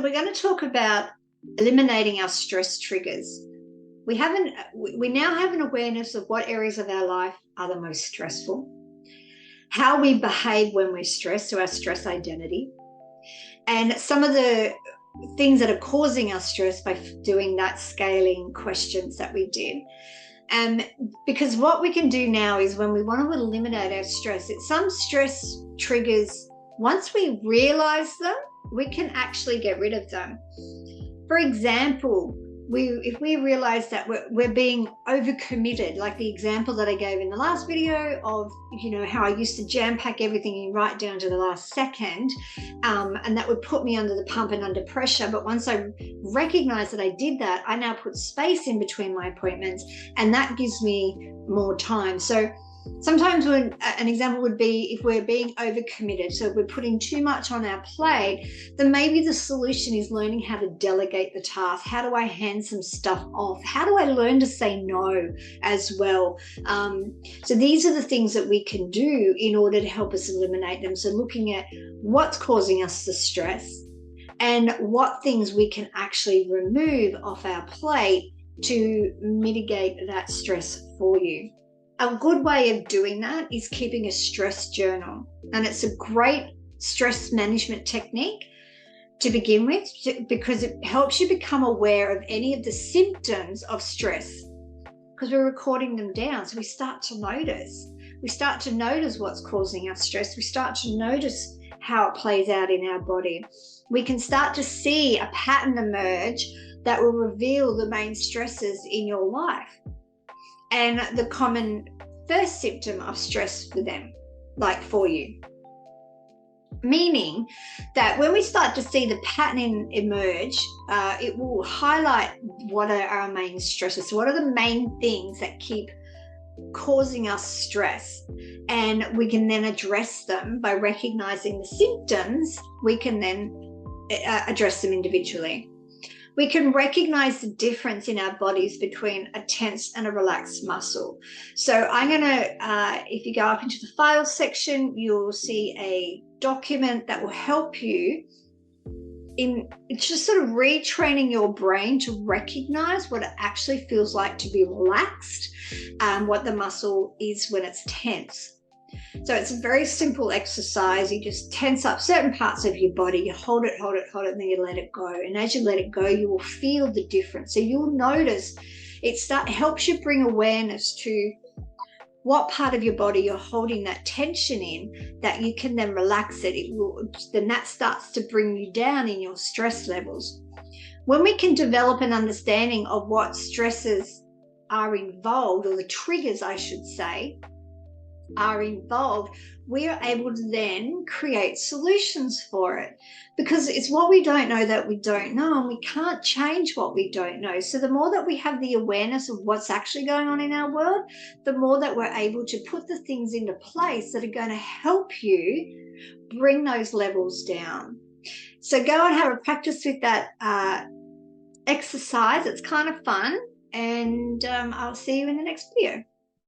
So we're going to talk about eliminating our stress triggers. We now have an awareness of what areas of our life are the most stressful, how we behave when we're stressed, so our stress identity, and some of the things that are causing us stress by doing that scaling questions that we did. Because what we can do now is when we want to eliminate our stress, it's some stress triggers, once we realize them, we can actually get rid of them. For example, if we realize that we're being overcommitted, like the example that I gave in the last video of, how I used to jam pack everything in right down to the last second, and that would put me under the pump and under pressure. But once I recognize that I did that, I now put space in between my appointments, and that gives me more time. So sometimes an example would be if we're being overcommitted, so if we're putting too much on our plate, then maybe the solution is learning how to delegate the task. How do I hand some stuff off? How do I learn to say no as well? So these are the things that we can do in order to help us eliminate them. So looking at what's causing us the stress and what things we can actually remove off our plate to mitigate that stress for you. A good way of doing that is keeping a stress journal. And it's a great stress management technique to begin with because it helps you become aware of any of the symptoms of stress because we're recording them down. So we start to notice. We start to notice what's causing us stress. We start to notice how it plays out in our body. We can start to see a pattern emerge that will reveal the main stresses in your life and the common first symptom of stress for them, like for you. Meaning that when we start to see the pattern emerge, it will highlight what are our main stresses. So what are the main things that keep causing us stress? And we can then address them by recognizing the symptoms. We can then address them individually. We can recognize the difference in our bodies between a tense and a relaxed muscle. So I'm going to, if you go up into the files section, you'll see a document that will help you in just sort of retraining your brain to recognize what it actually feels like to be relaxed, what the muscle is when it's tense. So it's a very simple exercise. You just tense up certain parts of your body, you hold it, and then you let it go. And as you let it go, you will feel the difference. So you'll notice it helps you bring awareness to what part of your body you're holding that tension in, that you can then relax it. Then that starts to bring you down in your stress levels. When we can develop an understanding of what stresses are involved, or the triggers, I should say, are involved, we are able to then create solutions for it, because it's what we don't know that we don't know, and we can't change what we don't know. So the more that we have the awareness of what's actually going on in our world, the more that we're able to put the things into place that are going to help you bring those levels down. So go and have a practice with that exercise. It's kind of fun, and I'll see you in the next video.